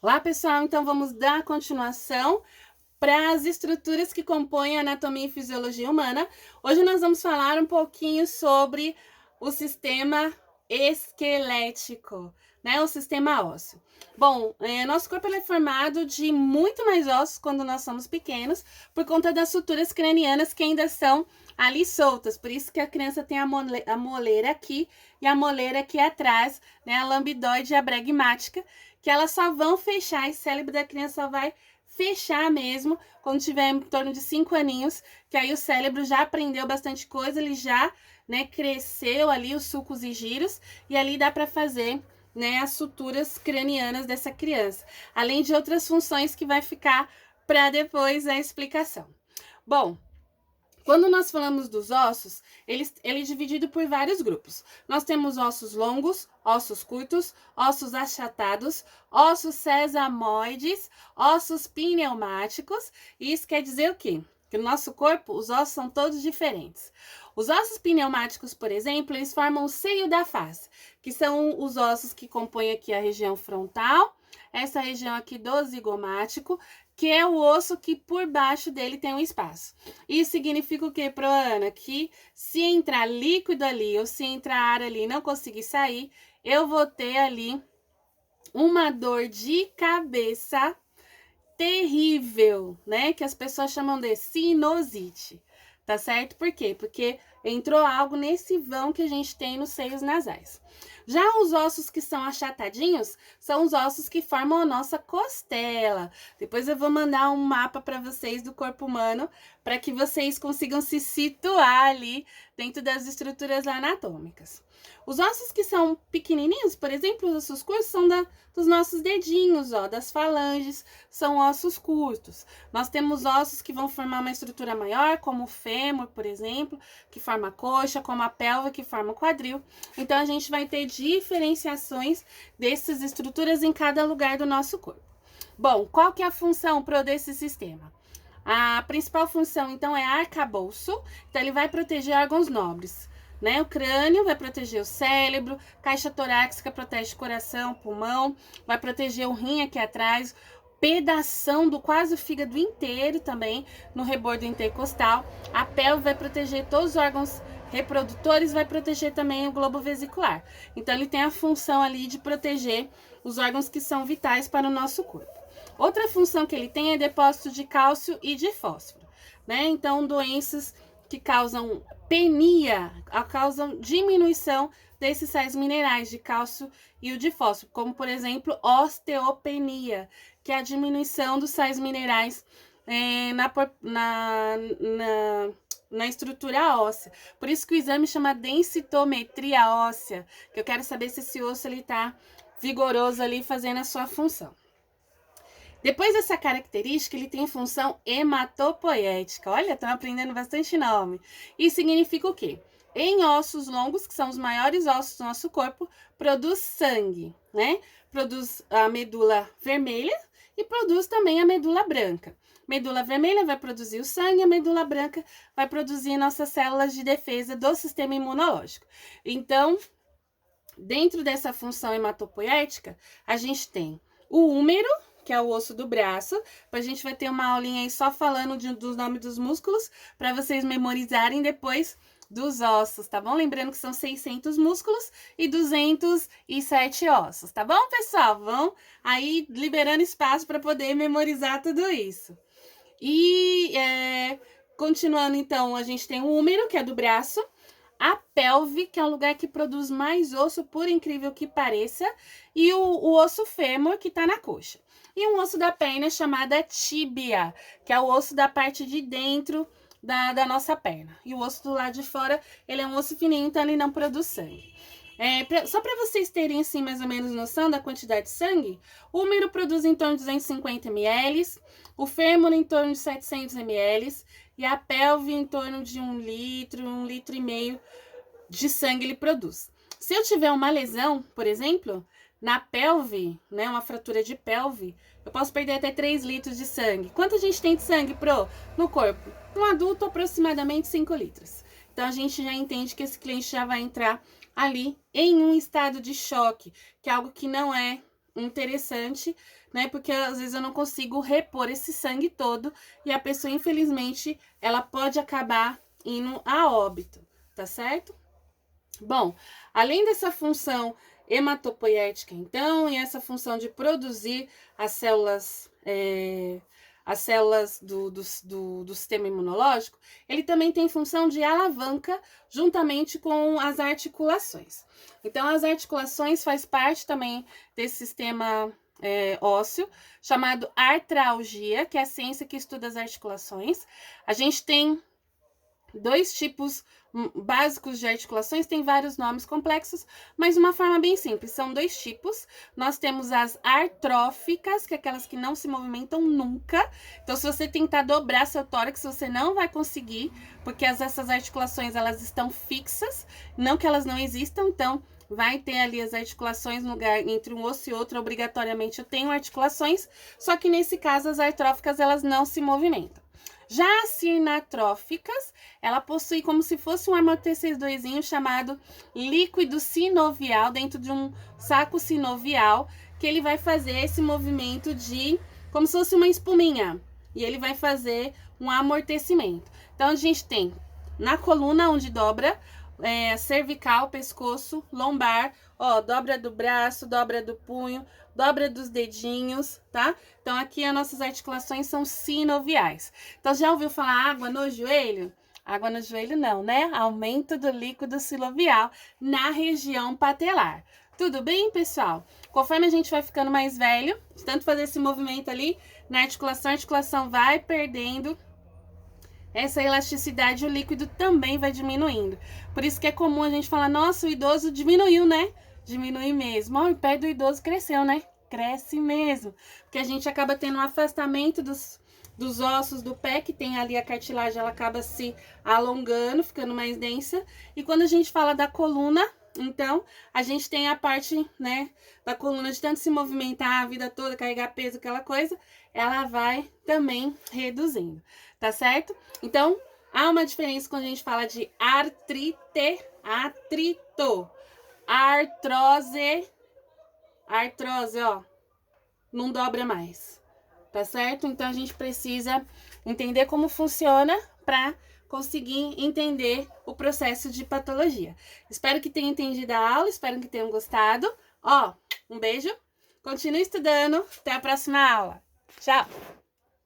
Olá, pessoal! Então, vamos dar continuação para as estruturas que compõem a anatomia e fisiologia humana. Hoje nós vamos falar um pouquinho sobre o sistema esquelético, né? O sistema ósseo. Bom, nosso corpo é formado de muito mais ossos quando nós somos pequenos, por conta das suturas cranianas que ainda são ali soltas. Por isso que a criança tem a moleira aqui e a moleira aqui atrás, né? A lambdoide e a bregmática, que elas só vão fechar, esse cérebro da criança só vai fechar mesmo quando tiver em torno de 5 aninhos, que aí o cérebro já aprendeu bastante coisa, ele já, né, cresceu ali os sulcos e giros, e ali dá para fazer, né, as suturas cranianas dessa criança, além de outras funções que vai ficar para depois a explicação. Bom, quando nós falamos dos ossos, ele é dividido por vários grupos. Nós temos ossos longos, ossos curtos, ossos achatados, ossos sesamoides, ossos pneumáticos. E isso quer dizer o quê? Que no nosso corpo, os ossos são todos diferentes. Os ossos pneumáticos, por exemplo, eles formam o seio da face, que são os ossos que compõem aqui a região frontal, essa região aqui do zigomático, que é o osso que por baixo dele tem um espaço. Isso significa o quê, Proana? Que se entrar líquido ali ou se entrar ar ali e não conseguir sair, eu vou ter ali uma dor de cabeça terrível, né? Que as pessoas chamam de sinusite, tá certo? Por quê? Porque entrou algo nesse vão que a gente tem nos seios nasais. Já os ossos que são achatadinhos, são os ossos que formam a nossa costela. Depois eu vou mandar um mapa para vocês do corpo humano, para que vocês consigam se situar ali dentro das estruturas anatômicas. Os ossos que são pequenininhos, por exemplo, os ossos curtos, são dos nossos dedinhos, ó, das falanges, são ossos curtos. Nós temos ossos que vão formar uma estrutura maior, como o fêmur, por exemplo, que forma a coxa, como a pelva, que forma o quadril. Então, a gente vai ter diferenciações dessas estruturas em cada lugar do nosso corpo. Bom, qual que é a função desse sistema? A principal função, então, é arcabouço. Então, ele vai proteger órgãos nobres, né? O crânio vai proteger o cérebro, caixa torácica protege o coração, pulmão, vai proteger o rim aqui atrás, pedação do quase o fígado inteiro também no rebordo intercostal. A pelve vai proteger todos os órgãos reprodutores, vai proteger também o globo vesicular. Então, ele tem a função ali de proteger os órgãos que são vitais para o nosso corpo. Outra função que ele tem é depósito de cálcio e de fósforo, né? Então, doenças que causam penia, causam diminuição desses sais minerais de cálcio e o de fósforo, como, por exemplo, osteopenia, que é a diminuição dos sais minerais na estrutura óssea. Por isso que o exame chama densitometria óssea, que eu quero saber se esse osso está vigoroso ali fazendo a sua função. Depois dessa característica, ele tem função hematopoética. Olha, estão aprendendo bastante nome. Isso significa o quê? Em ossos longos, que são os maiores ossos do nosso corpo, produz sangue, né? Produz a medula vermelha e produz também a medula branca. Medula vermelha vai produzir o sangue, a medula branca vai produzir nossas células de defesa do sistema imunológico. Então, dentro dessa função hematopoética, a gente tem o húmero, que é o osso do braço. A gente vai ter uma aulinha aí só falando dos nomes dos músculos, para vocês memorizarem depois dos ossos, tá bom? Lembrando que são 600 músculos e 207 ossos, tá bom, pessoal? Vão aí liberando espaço para poder memorizar tudo isso. E continuando, então, a gente tem o húmero, que é do braço, a pelve, que é um lugar que produz mais osso, por incrível que pareça, e o osso fêmur, que tá na coxa. E um osso da perna chamada tíbia, que é o osso da parte de dentro da nossa perna. E o osso do lado de fora, ele é um osso fininho, então ele não produz sangue. Só para vocês terem, assim, mais ou menos noção da quantidade de sangue, o húmero produz em torno de 250 ml, o fêmur em torno de 700 ml, e a pelve em torno de 1 litro e meio de sangue ele produz. Se eu tiver uma lesão, por exemplo, na pelve, né, uma fratura de pelve, eu posso perder até 3 litros de sangue. Quanto a gente tem de sangue no corpo? Um adulto, aproximadamente 5 litros. Então, a gente já entende que esse cliente já vai entrar ali em um estado de choque, que é algo que não é interessante, né? Porque às vezes eu não consigo repor esse sangue todo e a pessoa, infelizmente, ela pode acabar indo a óbito, tá certo? Bom, além dessa função hematopoética, então, e essa função de produzir as células do sistema imunológico, ele também tem função de alavanca juntamente com as articulações. Então, as articulações faz parte também desse sistema ósseo, chamado artralgia, que é a ciência que estuda as articulações. A gente tem 2 tipos básicos de articulações, tem vários nomes complexos, mas uma forma bem simples, são 2 tipos. Nós temos as artróficas, que é aquelas que não se movimentam nunca. Então, se você tentar dobrar seu tórax, você não vai conseguir, porque essas articulações, elas estão fixas, não que elas não existam, então vai ter ali as articulações no lugar entre um osso e outro, obrigatoriamente eu tenho articulações, só que nesse caso as artróficas, elas não se movimentam. Já as sinatróficas, ela possui como se fosse um amortecedorzinho chamado líquido sinovial, dentro de um saco sinovial, que ele vai fazer esse movimento de, como se fosse uma espuminha, e ele vai fazer um amortecimento. Então, a gente tem na coluna, onde dobra, cervical, pescoço, lombar, ó, dobra do braço, dobra do punho, dobra dos dedinhos, tá? Então, aqui as nossas articulações são sinoviais. Então, já ouviu falar água no joelho? Água no joelho não, né? Aumento do líquido sinovial na região patelar. Tudo bem, pessoal? Conforme a gente vai ficando mais velho, de tanto fazer esse movimento ali na articulação, a articulação vai perdendo essa elasticidade, o líquido também vai diminuindo. Por isso que é comum a gente falar, nossa, o idoso diminuiu, né? Diminui mesmo. Ó, o pé do idoso cresceu, né? Cresce mesmo. Porque a gente acaba tendo um afastamento dos ossos do pé, que tem ali a cartilagem, ela acaba se alongando, ficando mais densa. E quando a gente fala da coluna, então, a gente tem a parte, né, da coluna de tanto se movimentar a vida toda, carregar peso, aquela coisa, ela vai também reduzindo, tá certo? Então, há uma diferença quando a gente fala de artrite, artrito, artrose, ó, não dobra mais, tá certo? Então, a gente precisa entender como funciona para conseguir entender o processo de patologia. Espero que tenham entendido a aula, espero que tenham gostado. Ó, um beijo, continue estudando, até a próxima aula. Tchau!